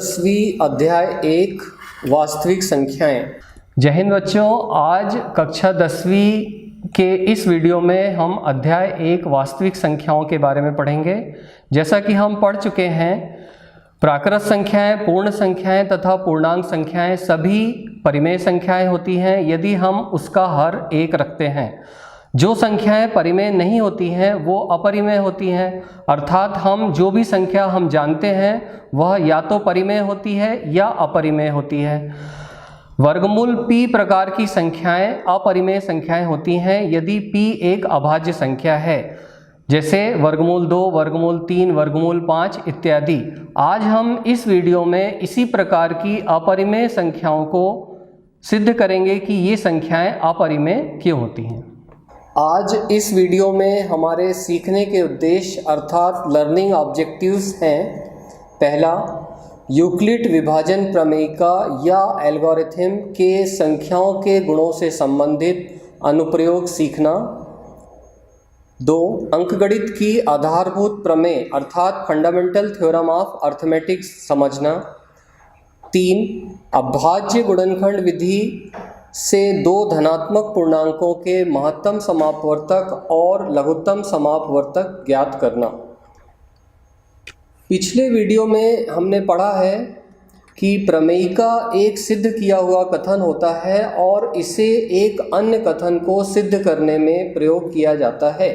10वीं अध्याय 1 वास्तविक संख्याएं। जय हिंद बच्चों, आज कक्षा 10वीं के इस वीडियो में हम अध्याय 1 वास्तविक संख्याओं के बारे में पढ़ेंगे। जैसा कि हम पढ़ चुके हैं, प्राकृत संख्याएं, पूर्ण संख्याएं तथा पूर्णांक संख्याएं सभी परिमेय संख्याएं होती हैं यदि हम उसका हर एक रखते हैं। जो संख्याएं परिमेय नहीं होती हैं वो अपरिमेय होती हैं, अर्थात हम जो भी संख्या हम जानते हैं वह या तो परिमेय होती है या अपरिमेय होती है। वर्गमूल p प्रकार की संख्याएं अपरिमेय संख्याएं होती हैं यदि p एक अभाज्य संख्या है, जैसे वर्गमूल 2, वर्गमूल 3, वर्गमूल 5 इत्यादि। आज हम इस वीडियो में इसी प्रकार की अपरिमेय संख्याओं को सिद्ध करेंगे कि ये संख्याएं अपरिमेय क्यों होती हैं। आज इस वीडियो में हमारे सीखने के उद्देश्य अर्थात लर्निंग ऑब्जेक्टिव्स हैं। पहला, यूक्लिड विभाजन प्रमेयिका या एल्गोरिथम के संख्याओं के गुणों से संबंधित अनुप्रयोग सीखना। 2, अंकगणित की आधारभूत प्रमेय अर्थात फंडामेंटल थ्योरम ऑफ अर्थमेटिक्स समझना। 3, अभाज्य गुणनखंड विधि से दो धनात्मक पूर्णांकों के महत्तम समापवर्तक और लघुत्तम समापवर्तक ज्ञात करना। पिछले वीडियो में हमने पढ़ा है कि प्रमेयिका एक सिद्ध किया हुआ कथन होता है और इसे एक अन्य कथन को सिद्ध करने में प्रयोग किया जाता है।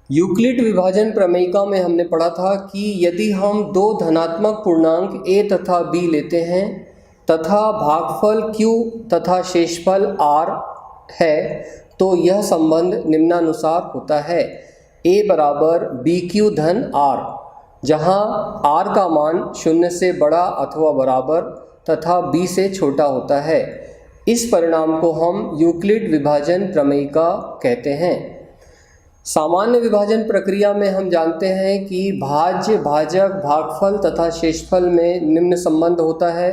यूक्लिड विभाजन प्रमेयिका में हमने पढ़ा था कि यदि हम दो धनात्मक पूर्णांक a तथा b लेते हैं तथा भागफल q तथा शेषफल r है तो यह संबंध निम्नानुसार होता है। a बराबर bq धन r, जहाँ r का मान 0 से बड़ा अथवा बराबर तथा b से छोटा होता है। इस परिणाम को हम यूक्लिड विभाजन प्रमेयिका कहते हैं। सामान्य विभाजन प्रक्रिया में हम जानते हैं कि भाज्य, भाजक, भागफल तथा शेषफल में निम्न संबंध होता है।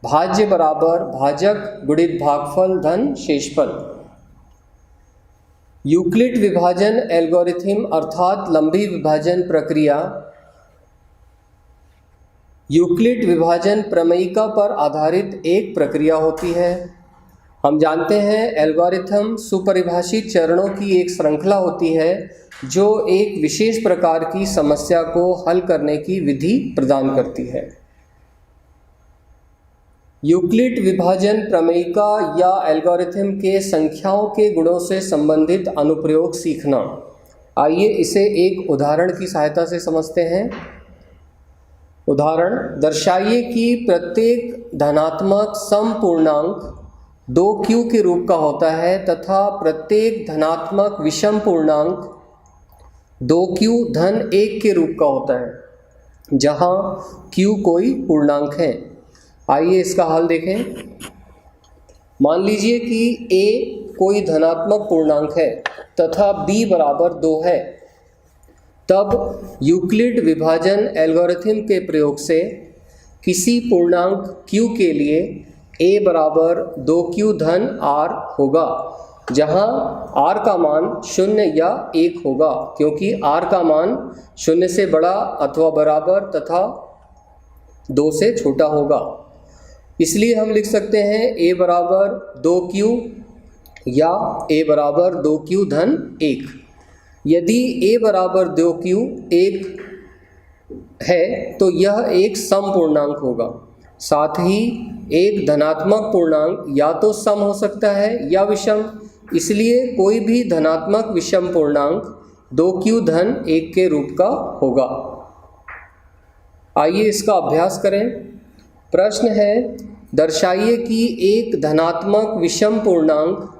भाज्य बराबर भाजक गुणित भागफल धन शेषफल। यूक्लिड विभाजन एल्गोरिथम अर्थात लंबी विभाजन प्रक्रिया यूक्लिड विभाजन प्रमेयिका पर आधारित एक प्रक्रिया होती है। हम जानते हैं एल्गोरिथम सुपरिभाषित चरणों की एक श्रृंखला होती है जो एक विशेष प्रकार की समस्या को हल करने की विधि प्रदान करती है। यूक्लिड विभाजन प्रमेयिका या एल्गोरिथम के संख्याओं के गुणों से संबंधित अनुप्रयोग सीखना। आइए इसे एक उदाहरण की सहायता से समझते हैं। उदाहरण, दर्शाइए कि प्रत्येक धनात्मक समपूर्णांक 2q के रूप का होता है तथा प्रत्येक धनात्मक विषम पूर्णांक 2q धन 1 के रूप का होता है, जहां q कोई पूर्णांक है। आइए इसका हल देखें। मान लीजिए कि a कोई धनात्मक पूर्णांक है तथा b बराबर 2 है। तब यूक्लिड विभाजन एल्गोरिथम के प्रयोग से किसी पूर्णांक q के लिए a बराबर 2q धन r होगा, जहां r का मान 0 या 1 होगा, क्योंकि r का मान 0 से बड़ा अथवा बराबर तथा 2 से छोटा होगा। इसलिए हम लिख सकते हैं a बराबर 2q या a बराबर 2q धन 1। यदि a बराबर 2q 1 है तो यह एक सम पूर्णांक होगा। साथ ही एक धनात्मक पूर्णांक या तो सम हो सकता है या विषम, इसलिए कोई भी धनात्मक विषम पूर्णांक 2q धन 1 के रूप का होगा। आइए इसका अभ्यास करें। प्रश्न है, दर्शाइए कि एक धनात्मक विषम पूर्णांक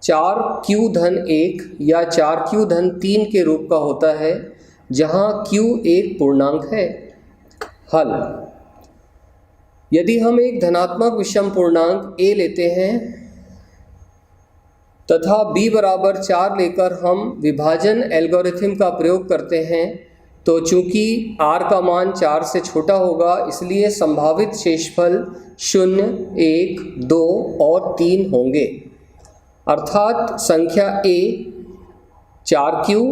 4q धन 1 या 4q धन 3 के रूप का होता है, जहां q एक पूर्णांक है। हल, यदि हम एक धनात्मक विषम पूर्णांक a लेते हैं तथा b बराबर 4 लेकर हम विभाजन एल्गोरिथम का प्रयोग करते हैं तो चूंकि r का मान 4 से छोटा होगा, इसलिए संभावित शेषफल 0, 1, 2 और 3 होंगे। अर्थात संख्या a 4q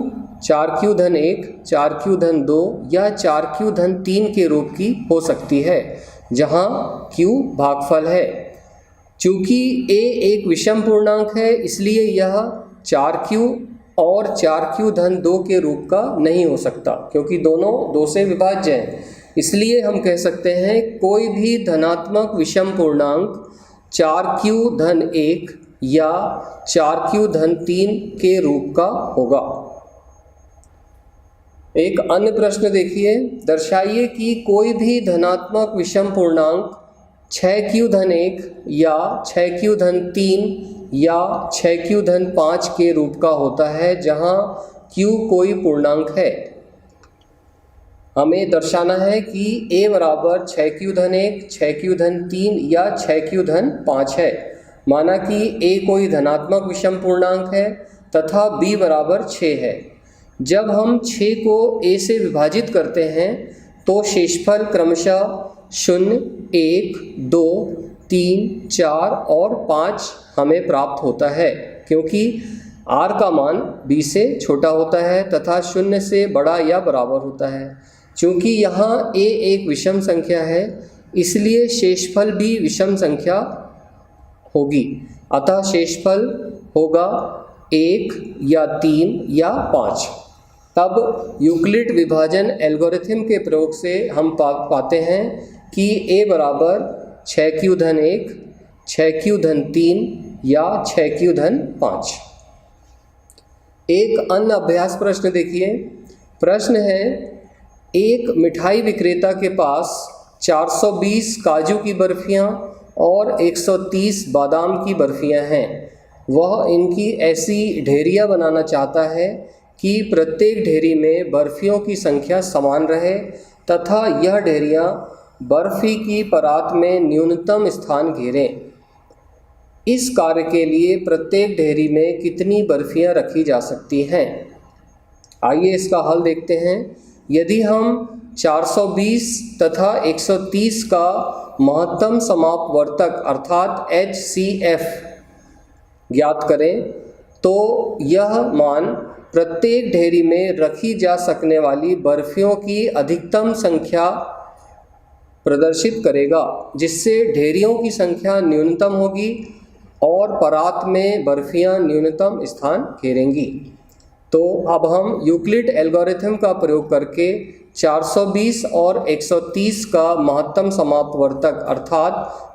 4q-1, 4q-2 या 4q-3 के रूप की हो सकती है, जहाँ q भागफल है। चूँकि a एक विषम पूर्णांक है, इसलिए यह 4q और 4q-2 के रूप का नहीं हो सकता, क्योंकि दोनों 2 से विभाज्य हैं। इसलिए हम कह सकते हैं कोई भी धनात्मक विषम पूर्णांक 4q-1 या 4q-3 के रूप का होगा। एक अन्य प्रश्न देखिए, दर्शाइए कि कोई भी धनात्मक विषम पूर्णांक 6q-1 या 6q-3 या 6q-5 के रूप का होता है, जहां q कोई पूर्णांक है। हमें दर्शाना है कि a बराबर 6q-1, 6q-3 या 6q-5 है। माना कि a कोई धनात्मक विषम पूर्णांक है तथा b बराबर 6 है। जब हम 6 को a से विभाजित करते हैं तो शेषफल क्रमशः 0, 1, 2, 3, 4 और 5 हमें प्राप्त होता है, क्योंकि r का मान b से छोटा होता है तथा 0 से बड़ा या बराबर होता है। चूँकि यहाँ a एक विषम संख्या है, इसलिए शेषफल भी विषम संख्या होगी। अतः शेषफल होगा 1 या 3 या 5। तब यूक्लिड विभाजन एल्गोरिथम के प्रयोग से हम पाते हैं कि a बराबर 6q-1, 6q-3 या 6q-5। एक अन्य अभ्यास प्रश्न देखिए। प्रश्न है, एक मिठाई विक्रेता के पास 420 काजू की बर्फियां और 130 बादाम की बर्फियां हैं। वह इनकी ऐसी ढेरियां बनाना चाहता है कि प्रत्येक ढेरी में बर्फियों की संख्या समान रहे तथा यह ढेरियां बर्फी की परात में न्यूनतम स्थान घेरें। इस कार्य के लिए प्रत्येक ढेरी में कितनी बर्फियां रखी जा सकती हैं? आइए इसका हल देखते हैं। यदि हम 420 तथा 130 का महत्तम समापवर्तक अर्थात HCF ज्ञात करें, तो यह मान प्रत्येक ढेरी में रखी जा सकने वाली बर्फियों की अधिकतम संख्या प्रदर्शित करेगा, जिससे ढेरियों की संख्या न्यूनतम होगी और परात में बर्फियां न्यूनतम स्थान घेरेंगी। तो अब हम यूक्लिड एल्गोरिथम का प्रयोग करके 420 और 130 का महत्तम समापवर्तक अर्थात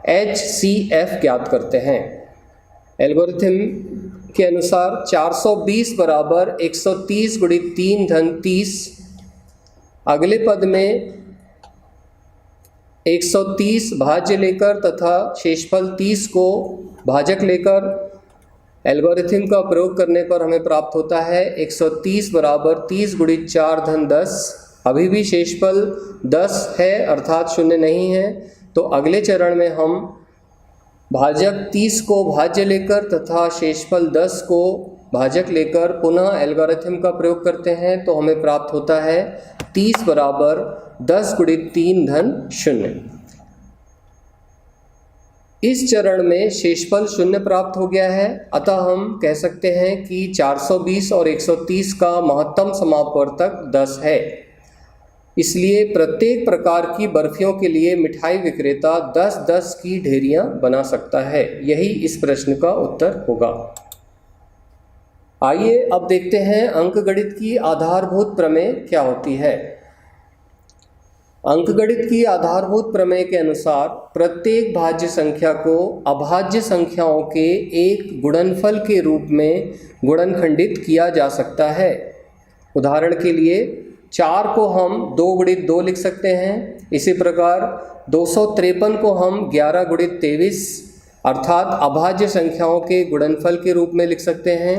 HCF ज्ञात करते हैं। एल्गोरिथम के अनुसार 420 बराबर 130 गुणित 3 धन 30। अगले पद में 130 भाज्य लेकर तथा शेषफल 30 को भाजक लेकर एल्गोरिथम का प्रयोग करने पर हमें प्राप्त होता है 130 बराबर 30 गुणित 4 धन 10। अभी भी शेषफल 10 है अर्थात 0 नहीं है। तो अगले चरण में हम भाजक 30 को भाज्य लेकर तथा शेषफल 10 को भाजक लेकर पुनः एल्गोरिथम का प्रयोग करते हैं, तो हमें प्राप्त होता है 30 बराबर 10 गुणित 3 धन 0। इस चरण में शेषफल 0 प्राप्त हो गया है। अतः हम कह सकते हैं कि 420 और 130 का महत्तम समापवर्तक 10 है। इसलिए प्रत्येक प्रकार की बर्फियों के लिए मिठाई विक्रेता 10-10 की ढेरियां बना सकता है। यही इस प्रश्न का उत्तर होगा। आइए अब देखते हैं अंकगणित की आधारभूत प्रमेय क्या होती है। अंकगणित की आधारभूत प्रमेय के अनुसार प्रत्येक भाज्य संख्या को अभाज्य संख्याओं के एक गुणनफल के रूप में गुणनखंडित किया जा सकता है। उदाहरण के लिए 4 को हम 2 गुणित 2 लिख सकते हैं। इसी प्रकार 253 को हम 11 गुणित 23 अर्थात अभाज्य संख्याओं के गुणनफल के रूप में लिख सकते हैं।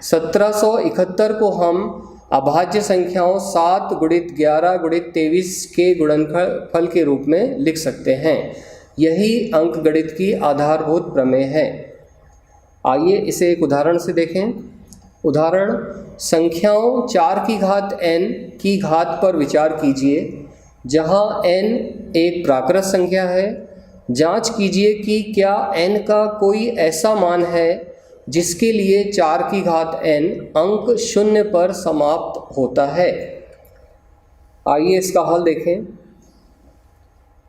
1771 को हम अभाज्य संख्याओं 7 गुणित 11 गुणित 23 के गुणनफल के रूप में लिख सकते हैं। यही अंकगणित की आधारभूत प्रमेय है। आइए इसे एक उदाहरण से देखें। उदाहरण, संख्याओं 4 की घात n की घात पर विचार कीजिए, जहां n एक प्राकृत संख्या है। जांच कीजिए कि क्या n का कोई ऐसा मान है जिसके लिए 4 की घात n अंक 0 पर समाप्त होता है। आइए इसका हल देखें।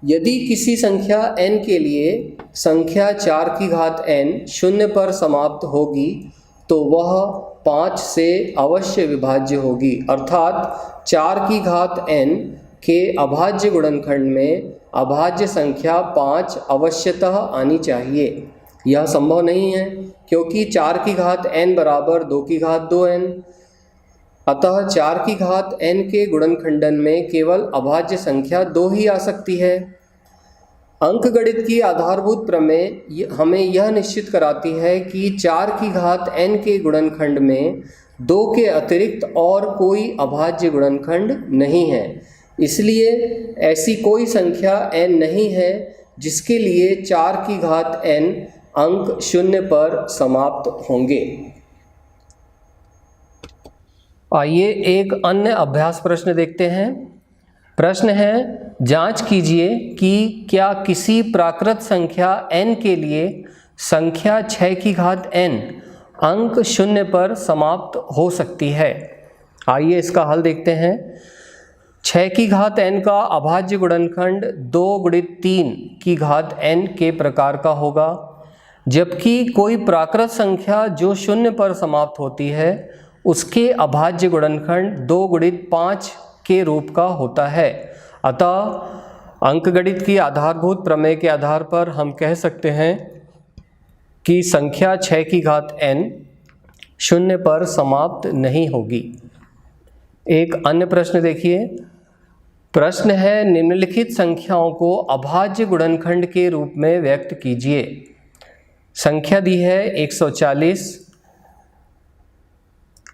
यदि किसी संख्या n के लिए संख्या 4 की घात n 0 पर समाप्त होगी तो वह 5 से अवश्य विभाज्य होगी, अर्थात 4 की घात n के अभाज्य गुणनखंड में अभाज्य संख्या 5 अवश्यतः आनी चाहिए। यह संभव नहीं है क्योंकि 4 की घात n बराबर 2 की घात 2n, अतः 4 की घात n के गुणनखंडन में केवल अभाज्य संख्या 2 ही आ सकती है। अंकगणित की आधारभूत प्रमेय हमें यह निश्चित कराती है कि 4 की घात n के गुणनखंड में 2 के अतिरिक्त और कोई अभाज्य गुणनखंड नहीं है। इसलिए ऐसी कोई संख्या n नहीं है जिसके लिए 4 की घात n अंक 0 पर समाप्त होंगे। आइए एक अन्य अभ्यास प्रश्न देखते हैं। प्रश्न है, जांच कीजिए कि क्या किसी प्राकृत संख्या n के लिए संख्या 6 की घात n अंक 0 पर समाप्त हो सकती है। आइए इसका हल देखते हैं। 6 की घात n का अभाज्य गुणनखंड 2 गुणित 3 की घात n के प्रकार का होगा, जबकि कोई प्राकृत संख्या जो 0 पर समाप्त होती है उसके अभाज्य गुणनखंड 2 गुणित 5 के रूप का होता है। अतः अंकगणित की आधारभूत प्रमेय के आधार पर हम कह सकते हैं कि संख्या 6 की घात n 0 पर समाप्त नहीं होगी। एक अन्य प्रश्न देखिए। प्रश्न है, निम्नलिखित संख्याओं को अभाज्य गुणनखंड के रूप में व्यक्त कीजिए। संख्या दी है 140।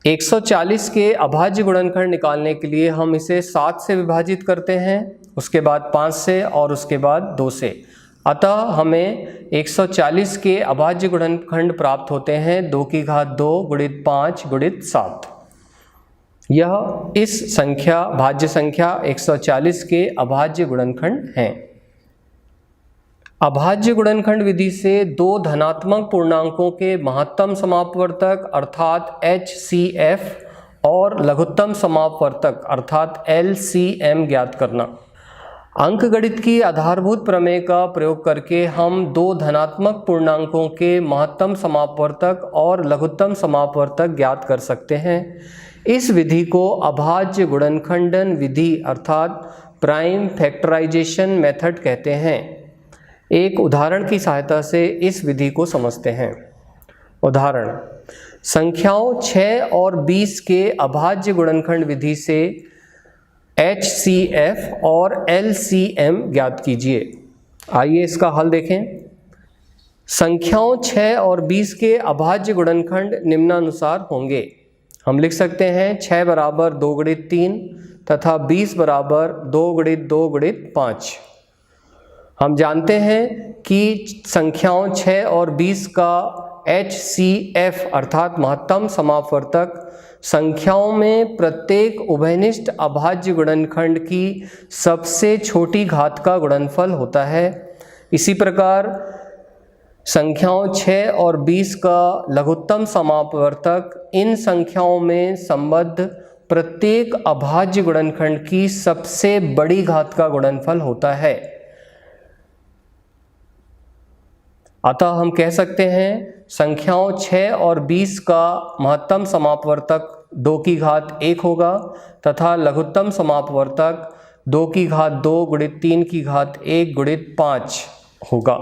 140 के अभाज्य गुणनखंड निकालने के लिए हम इसे 7 से विभाजित करते हैं, उसके बाद 5 से और उसके बाद 2 से। अतः हमें 140 के अभाज्य गुणनखंड प्राप्त होते हैं 2 की घात 2 गुणित 5 गुणित 7। यह इस संख्या भाज्य संख्या 140 के अभाज्य गुणनखंड हैं। अभाज्य गुणनखंड विधि से दो धनात्मक पूर्णांकों के महत्तम समापवर्तक अर्थात HCF और लघुत्तम समापवर्तक अर्थात LCM ज्ञात करना। अंकगणित की आधारभूत प्रमेय का प्रयोग करके हम दो धनात्मक पूर्णांकों के महत्तम समापवर्तक और लघुत्तम समापवर्तक ज्ञात कर सकते हैं। इस विधि को अभाज्य गुणनखंडन विधि अर्थात प्राइम फैक्टराइजेशन मेथड कहते हैं। एक उदाहरण की सहायता से इस विधि को समझते हैं। उदाहरण, संख्याओं 6 और 20 के अभाज्य गुणनखंड विधि से HCF और LCM ज्ञात कीजिए। आइए इसका हल देखें। संख्याओं 6 और 20 के अभाज्य गुणनखंड निम्नानुसार होंगे। हम लिख सकते हैं 6 बराबर 2 गुणित 3 तथा 20 बराबर 2 गुणित 2 गुणित 5। हम जानते हैं कि संख्याओं 6 और 20 का HCF अर्थात महत्तम समापवर्तक संख्याओं में प्रत्येक उभयनिष्ठ अभाज्य गुणनखंड की सबसे छोटी घात का गुणनफल होता है। इसी प्रकार संख्याओं 6 और 20 का लघुत्तम समापवर्तक इन संख्याओं में संबद्ध प्रत्येक अभाज्य गुणनखंड की सबसे बड़ी घात का गुणनफल होता है। अतः हम कह सकते हैं संख्याओं 6 और 20 का महत्तम समापवर्तक 2 की घात 1 होगा तथा लघुत्तम समापवर्तक 2 की घात 2 गुणित 3 की घात 1 गुणित 5 होगा।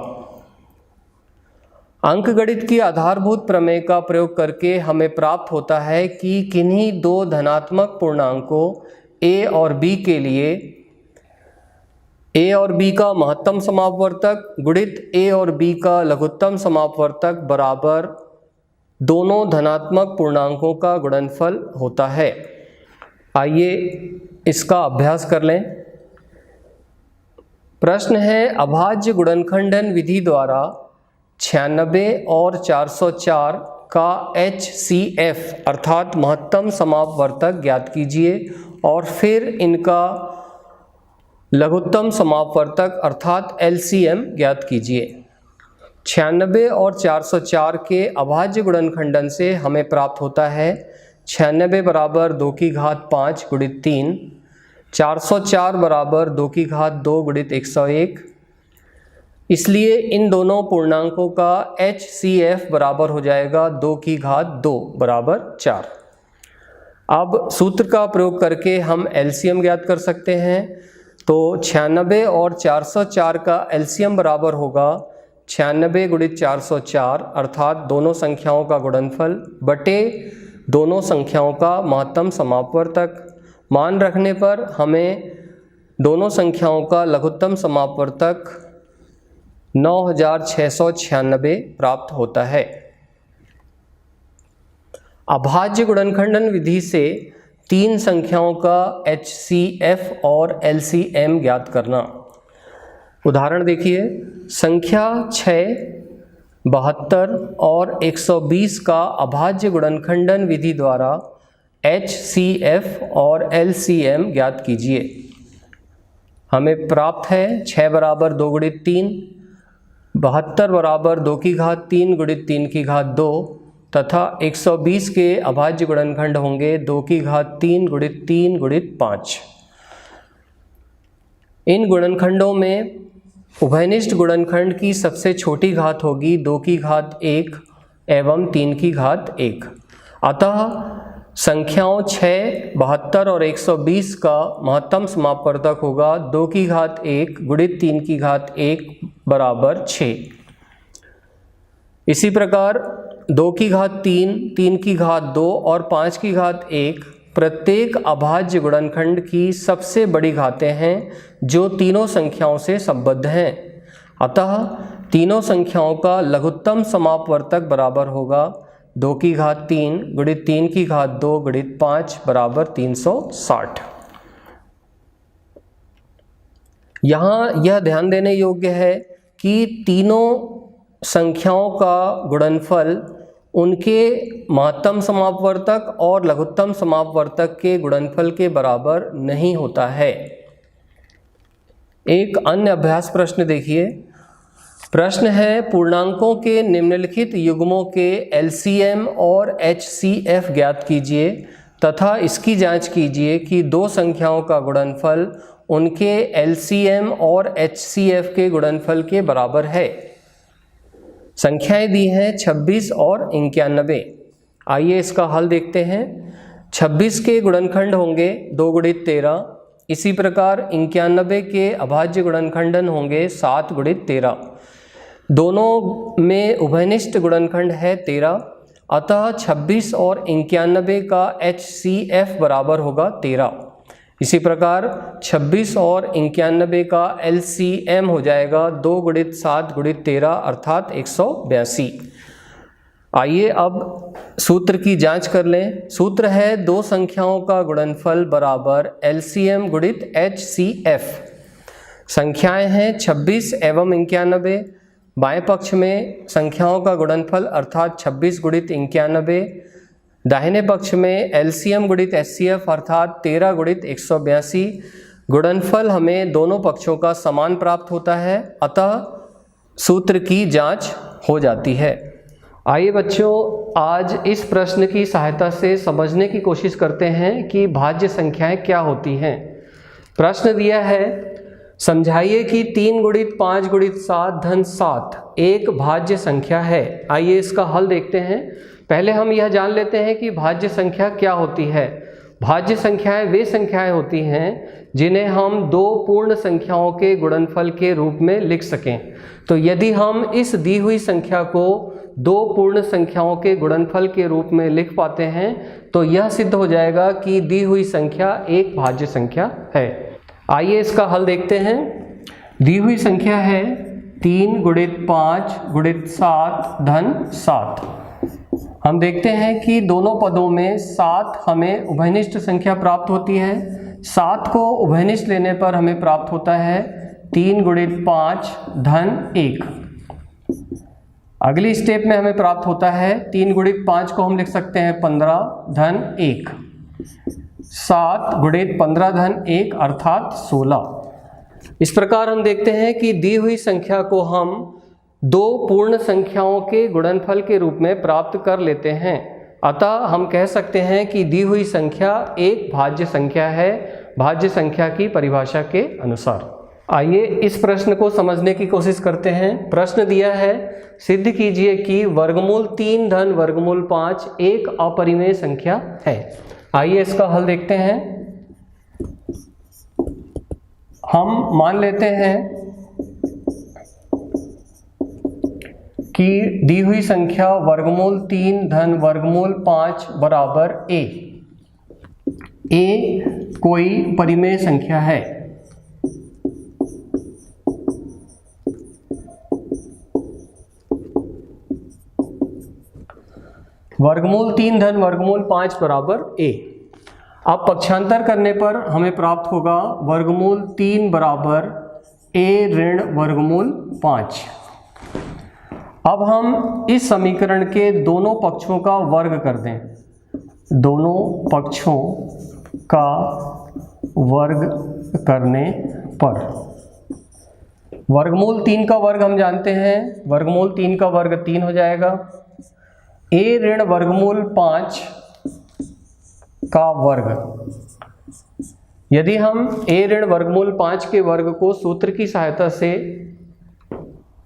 अंकगणित की आधारभूत प्रमेय का प्रयोग करके हमें प्राप्त होता है कि किन्हीं दो धनात्मक पूर्णांकों a और b के लिए a और b का महत्तम समापवर्तक गुणित a और b का लघुत्तम समापवर्तक बराबर दोनों धनात्मक पूर्णांकों का गुणनफल होता है। आइए इसका अभ्यास कर लें। प्रश्न है, अभाज्य गुणनखंडन विधि द्वारा 96 और 404 का HCF अर्थात महत्तम समापवर्तक ज्ञात कीजिए और फिर इनका लघुत्तम समापवर्तक अर्थात LCM ज्ञात कीजिए। 96 और 404 के अभाज्य गुणनखंडन से हमें प्राप्त होता है 96 बराबर 2 की घात 5 गुणित 3, 404 बराबर 2 की घात 2 गुणित 101। इसलिए इन दोनों पूर्णांकों का HCF बराबर हो जाएगा 2 की घात 2 बराबर 4। अब सूत्र का प्रयोग करके हम LCM ज्ञात कर सकते हैं। तो 96 और 404 का LCM बराबर होगा 96 गुणित 404 अर्थात दोनों संख्याओं का गुणनफल बटे दोनों संख्याओं का महत्तम समापवर्तक। मान रखने पर हमें दोनों संख्याओं का लघुत्तम समापवर्तक 9696 प्राप्त होता है। अभाज्य गुणनखंडन विधि से तीन संख्याओं का HCF और LCM ज्ञात करना। उदाहरण देखिए, संख्या 6, 72 और 120 का अभाज्य गुणनखंडन विधि द्वारा HCF और LCM ज्ञात कीजिए। हमें प्राप्त है 6 बराबर 2 गुणित 3, 72 बराबर 2 की घात 3 गुणित 3 की घात 2 तथा 120 के अभाज्य गुणनखंड होंगे 2 की घात 3 गुणित 3 गुणित 5। इन गुणनखंडों में उभयनिष्ठ गुणनखंड की सबसे छोटी घात होगी 2 की घात 1 एवं 3 की घात 1। अतः संख्याओं 6, 72 और 120 का महत्तम समापवर्तक होगा 2 की घात 1 गुणित 3 की घात 1 बराबर 6। इसी प्रकार 2 की घात 3, 3 की घात 2 और 5 की घात 1 प्रत्येक अभाज्य गुणनखंड की सबसे बड़ी घातें हैं जो तीनों संख्याओं से संबद्ध हैं। अतः तीनों संख्याओं का लघुत्तम समापवर्तक बराबर होगा 2 की घात 3 गुणित 3 की घात 2 गुणित 5 बराबर 360। यहाँ यह ध्यान देने योग्य है कि तीनों संख्याओं का गुणनफल उनके महत्तम समापवर्तक और लघुत्तम समापवर्तक के गुणनफल के बराबर नहीं होता है। एक अन्य अभ्यास प्रश्न देखिए। प्रश्न है, पूर्णांकों के निम्नलिखित युग्मों के LCM और HCF ज्ञात कीजिए तथा इसकी जांच कीजिए कि दो संख्याओं का गुणनफल उनके LCM और HCF के गुणनफल के बराबर है। संख्याएं दी हैं 26 और 91। आइए इसका हल देखते हैं। 26 के गुणनखंड होंगे 2 गुणित 13। इसी प्रकार 91 के अभाज्य गुणनखंडन होंगे 7 गुणित 13। दोनों में उभयनिष्ठ गुणनखंड है 13। अतः 26 और 91 का HCF बराबर होगा 13। इसी प्रकार 26 और 91 का LCM हो जाएगा 2 गुणित 7 गुणित 13 अर्थात 182। आइए अब सूत्र की जांच कर लें। सूत्र है दो संख्याओं का गुणनफल बराबर LCM गुणित HCF। संख्याएं हैं 26 एवं 91। बाएं पक्ष में संख्याओं का गुणनफल अर्थात 26 गुणित 91, दाहिने पक्ष में LCM गुणित HCF अर्थात 13 गुणित 182। गुणनफल हमें दोनों पक्षों का समान प्राप्त होता है, अतः सूत्र की जांच हो जाती है। आइए बच्चों, आज इस प्रश्न की सहायता से समझने की कोशिश करते हैं कि भाज्य संख्याएं क्या होती हैं। प्रश्न दिया है, समझाइए कि 3 गुणित 5 गुणित 7 धन 7 एक भाज्य संख्या है। आइए इसका हल देखते हैं। पहले हम यह जान लेते हैं कि भाज्य संख्या क्या होती है। भाज्य संख्याएं वे संख्याएं होती हैं जिन्हें हम दो पूर्ण संख्याओं के गुणनफल के रूप में लिख सकें। तो यदि हम इस दी हुई संख्या को दो पूर्ण संख्याओं के गुणनफल के रूप में लिख पाते हैं तो यह सिद्ध हो जाएगा कि दी हुई संख्या एक भाज्य संख्या है। आइए इसका हल देखते हैं। दी हुई संख्या है 3 गुणित 5 गुणित 7 धन 7। हम देखते हैं कि दोनों पदों में 7 हमें उभयनिष्ठ संख्या प्राप्त होती है। 7 को उभयनिष्ठ लेने पर हमें प्राप्त होता है 3 गुणित 5 धन 1। अगली स्टेप में हमें प्राप्त होता है 3 गुणित 5 को हम लिख सकते हैं 15 धन 1। 7 गुणित 15 धन 1 अर्थात 16। इस प्रकार हम देखते हैं कि दी हुई संख्या को हम दो पूर्ण संख्याओं के गुणनफल के रूप में प्राप्त कर लेते हैं। अतः हम कह सकते हैं कि दी हुई संख्या एक भाज्य संख्या है, भाज्य संख्या की परिभाषा के अनुसार। आइए इस प्रश्न को समझने की कोशिश करते हैं। प्रश्न दिया है, सिद्ध कीजिए कि वर्गमूल 3 धन वर्गमूल 5 एक अपरिमेय संख्या है। आइए इसका हल देखते हैं। हम मान लेते हैं कि दी हुई संख्या वर्गमूल 3 धन वर्गमूल 5 बराबर a। कोई परिमेय संख्या है। वर्गमूल 3 धन वर्गमूल 5 बराबर a। अब पक्षांतर करने पर हमें प्राप्त होगा वर्गमूल 3 बराबर a ऋण वर्गमूल 5। अब हम इस समीकरण के दोनों पक्षों का वर्ग कर दें। दोनों पक्षों का वर्ग करने पर वर्गमूल 3 का वर्ग हम जानते हैं, वर्गमूल 3 का वर्ग 3 हो जाएगा। a ऋण वर्गमूल 5 का वर्ग, यदि हम a ऋण वर्गमूल 5 के वर्ग को सूत्र की सहायता से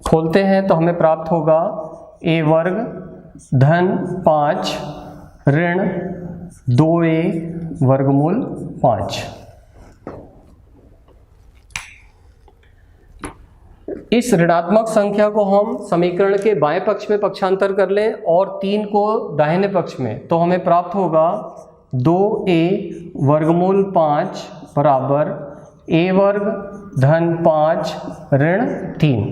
खोलते हैं तो हमें प्राप्त होगा a वर्ग धन 5 ऋण 2a वर्गमूल 5। इस ऋणात्मक संख्या को हम समीकरण के बाएं पक्ष में पक्षांतर कर लें और 3 को दाहिने पक्ष में, तो हमें प्राप्त होगा 2a वर्गमूल 5 बराबर a वर्ग धन 5 ऋण 3।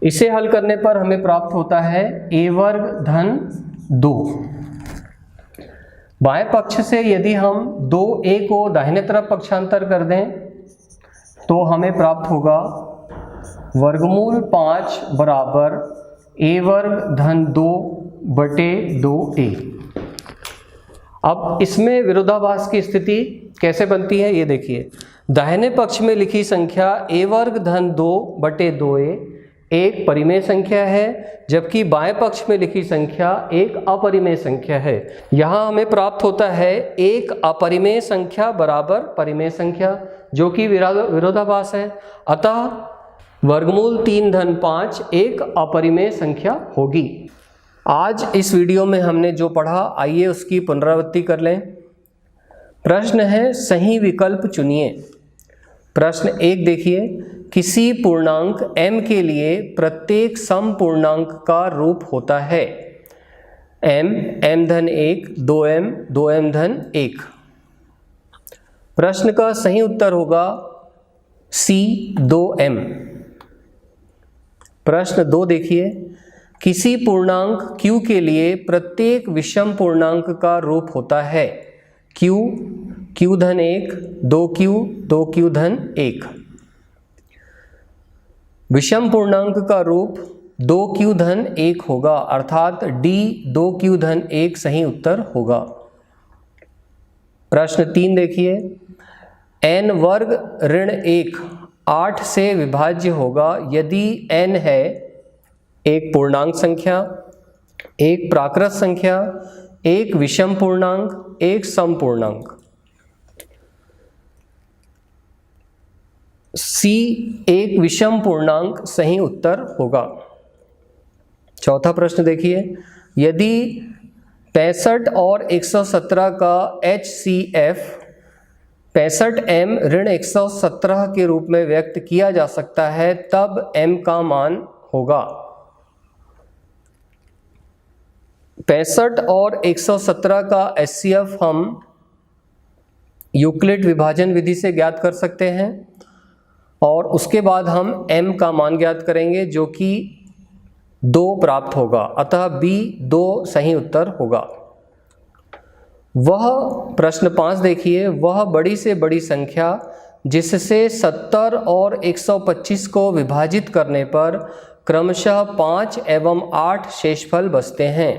इसे हल करने पर हमें प्राप्त होता है a वर्ग धन 2। बाएं पक्ष से यदि हम 2a को दाहिने तरफ पक्षांतर कर दें तो हमें प्राप्त होगा वर्गमूल 5 बराबर a वर्ग धन 2 बटे 2a। अब इसमें विरोधाभास की स्थिति कैसे बनती है ये देखिए। दाहिने पक्ष में लिखी संख्या a वर्ग धन 2 बटे 2a एक परिमेय संख्या है, जबकि बाएं पक्ष में लिखी संख्या एक अपरिमेय संख्या है। यहाँ हमें प्राप्त होता है एक अपरिमेय संख्या बराबर परिमेय संख्या, जो कि विरोधाभास है। अतः वर्गमूल 3 धन 5 एक अपरिमेय संख्या होगी। आज इस वीडियो में हमने जो पढ़ा, आइए उसकी पुनरावृत्ति कर लें। प्रश्न है, सही विकल्प चुनिए। प्रश्न 1 देखिए, किसी पूर्णांक m के लिए प्रत्येक समपूर्णांक का रूप होता है m, m धन 1, 2m, 2m धन 1। प्रश्न का सही उत्तर होगा C, 2m। प्रश्न 2 देखिए, किसी पूर्णांक q के लिए प्रत्येक विषम पूर्णांक का रूप होता है q, q धन 1, 2q, 2q धन 1। विषम पूर्णांक का रूप 2q धन 1 होगा, अर्थात D 2q धन 1 सही उत्तर होगा। प्रश्न 3 देखिए, n वर्ग ऋण 1 8 से विभाज्य होगा यदि n है एक पूर्णांक संख्या, एक प्राकृत संख्या, एक विषम पूर्णांक, एक समपूर्णांक। C एक विषम पूर्णांक सही उत्तर होगा। चौथा प्रश्न देखिए, यदि 65 और 117 का HCF 65m ऋण 117 के रूप में व्यक्त किया जा सकता है, तब m का मान होगा। 65 और 117 का HCF हम यूक्लिड विभाजन विधि से ज्ञात कर सकते हैं और उसके बाद हम m का मान ज्ञात करेंगे, जो कि 2 प्राप्त होगा। अतः B 2 सही उत्तर होगा। वह प्रश्न 5 देखिए, वह बड़ी से बड़ी संख्या जिससे 70 और 125 को विभाजित करने पर क्रमशः 5 एवं 8 शेषफल बचते हैं।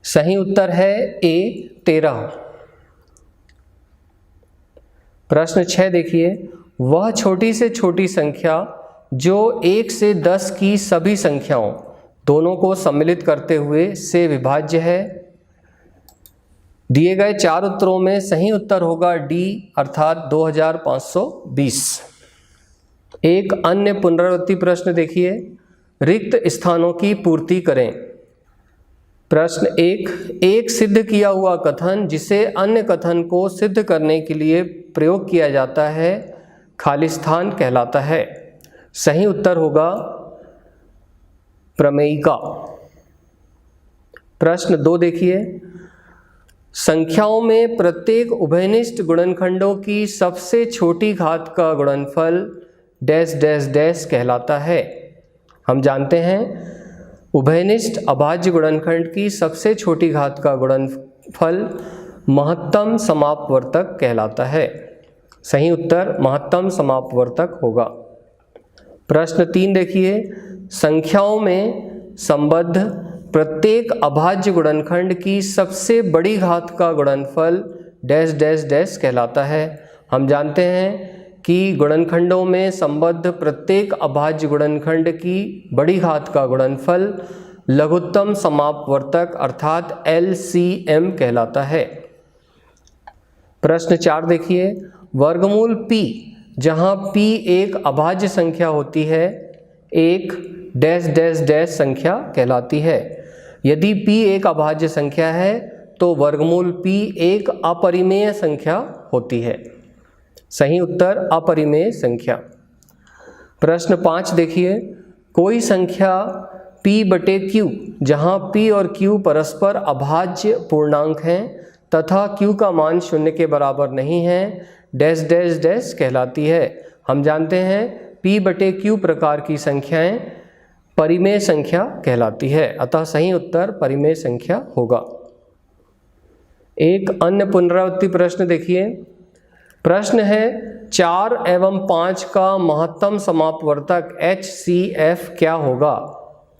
सही उत्तर है A 13। प्रश्न 6 देखिए, वह छोटी से छोटी संख्या जो 1 से 10 की सभी संख्याओं दोनों को सम्मिलित करते हुए से विभाज्य है। दिए गए 4 उत्तरों में सही उत्तर होगा डी अर्थात 2520। एक अन्य पुनरावृत्ति प्रश्न देखिए, रिक्त स्थानों की पूर्ति करें। प्रश्न 1, एक सिद्ध किया हुआ कथन जिसे अन्य कथन को सिद्ध करने के लिए प्रयोग किया जाता है खाली स्थान कहलाता है। सही उत्तर होगा प्रमेयिका। प्रश्न 2 देखिए, संख्याओं में प्रत्येक उभयनिष्ठ गुणनखंडों की सबसे छोटी घात का गुणनफल डैश डैश डैश कहलाता है। हम जानते हैं उभयनिष्ठ अभाज्य गुणनखंड की सबसे छोटी घात का गुणनफल महत्तम समापवर्तक कहलाता है। सही उत्तर महत्तम समापवर्तक होगा। प्रश्न 3 देखिए, संख्याओं में संबद्ध प्रत्येक अभाज्य गुणनखंड की सबसे बड़ी घात का गुणनफल डैश डैश डैश कहलाता है। हम जानते हैं कि गुणनखंडों में संबद्ध प्रत्येक अभाज्य गुणनखंड की बड़ी घात का गुणनफल लघुत्तम समापवर्तक अर्थात LCM कहलाता है। प्रश्न 4 देखिए, वर्गमूल p जहां p एक अभाज्य संख्या होती है एक डैश डैश डैश संख्या कहलाती है। यदि p एक अभाज्य संख्या है तो वर्गमूल p एक अपरिमेय संख्या होती है। सही उत्तर अपरिमेय संख्या। प्रश्न 5 देखिए, कोई संख्या p/q जहां p और q परस्पर अभाज्य पूर्णांक हैं तथा q का मान 0 के बराबर नहीं है डैश डैश डैश कहलाती है। हम जानते हैं p/q प्रकार की संख्याएं परिमेय संख्या कहलाती है, अतः सही उत्तर परिमेय संख्या होगा। एक अन्य पुनरावृत्ति प्रश्न देखिए, प्रश्न है 4 एवं 5 का महत्तम समापवर्तक HCF क्या होगा।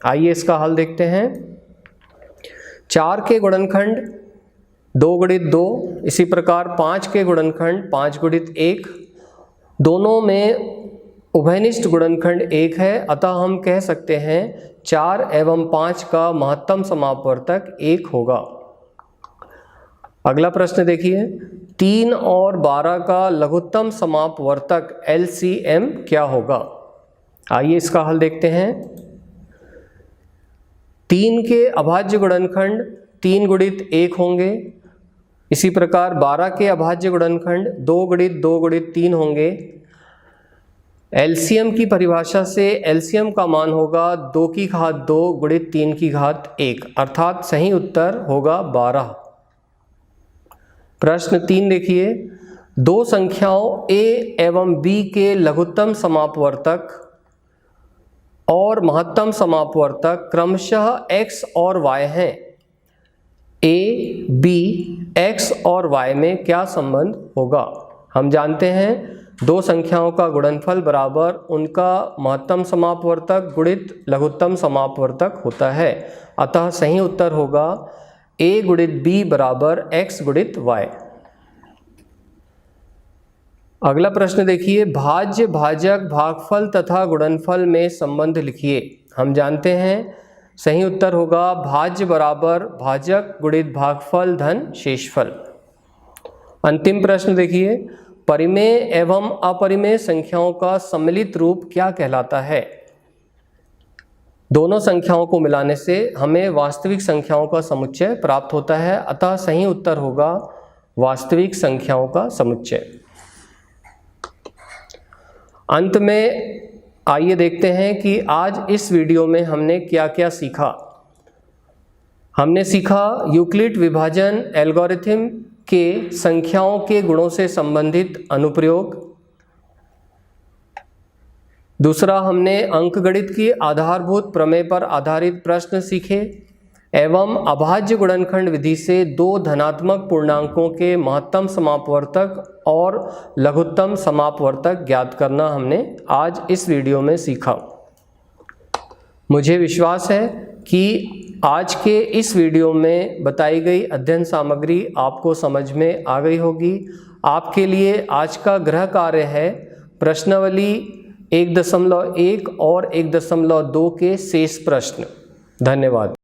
आइए इसका हल देखते हैं। 4 के गुणनखंड 2 × 2, इसी प्रकार 5 के गुणनखंड 5 × 1, दोनों में उभयनिष्ठ गुणनखंड 1 है, अतः हम कह सकते हैं 4 एवं 5 का महत्तम समापवर्तक 1 होगा। अगला प्रश्न देखिए, 3 और 12 का लघुत्तम समापवर्तक LCM क्या होगा। आइए इसका हल देखते हैं। 3 के अभाज्य गुणनखंड 3 × 1 होंगे, इसी प्रकार 12 के अभाज्य गुणनखंड 2 × 2 × 3 होंगे। LCM की परिभाषा से LCM का मान होगा 2 की घात 2 × 3 की घात 1 अर्थात सही उत्तर होगा 12। प्रश्न 3 देखिए, दो संख्याओं a एवं b के लघुत्तम समापवर्तक और महत्तम समापवर्तक क्रमशः x और y हैं। a, b, x और y में क्या संबंध होगा। हम जानते हैं दो संख्याओं का गुणनफल बराबर उनका महत्तम समापवर्तक गुणित लघुत्तम समापवर्तक होता है, अतः सही उत्तर होगा a × b बराबर x × y। अगला प्रश्न देखिए, भाज्य भाजक भागफल तथा गुणनफल में संबंध लिखिए। हम जानते हैं सही उत्तर होगा भाज्य बराबर भाजक गुणित भागफल धन शेषफल। अंतिम प्रश्न देखिए, परिमेय एवं अपरिमेय संख्याओं का सम्मिलित रूप क्या कहलाता है। दोनों संख्याओं को मिलाने से हमें वास्तविक संख्याओं का समुच्चय प्राप्त होता है, अतः सही उत्तर होगा वास्तविक संख्याओं का समुच्चय। अंत में आइए देखते हैं कि आज इस वीडियो में हमने क्या क्या सीखा। हमने सीखा यूक्लिड विभाजन एल्गोरिथम के संख्याओं के गुणों से संबंधित अनुप्रयोग। दूसरा, हमने अंकगणित की आधारभूत प्रमेय पर आधारित प्रश्न सीखे एवं अभाज्य गुणनखंड विधि से दो धनात्मक पूर्णांकों के महत्तम समापवर्तक और लघुत्तम समापवर्तक ज्ञात करना हमने आज इस वीडियो में सीखा। मुझे विश्वास है कि आज के इस वीडियो में बताई गई अध्ययन सामग्री आपको समझ में आ गई होगी। आपके लिए आज का गृह कार्य है प्रश्नावली 1.1 और 1.2 के शेष प्रश्न। धन्यवाद।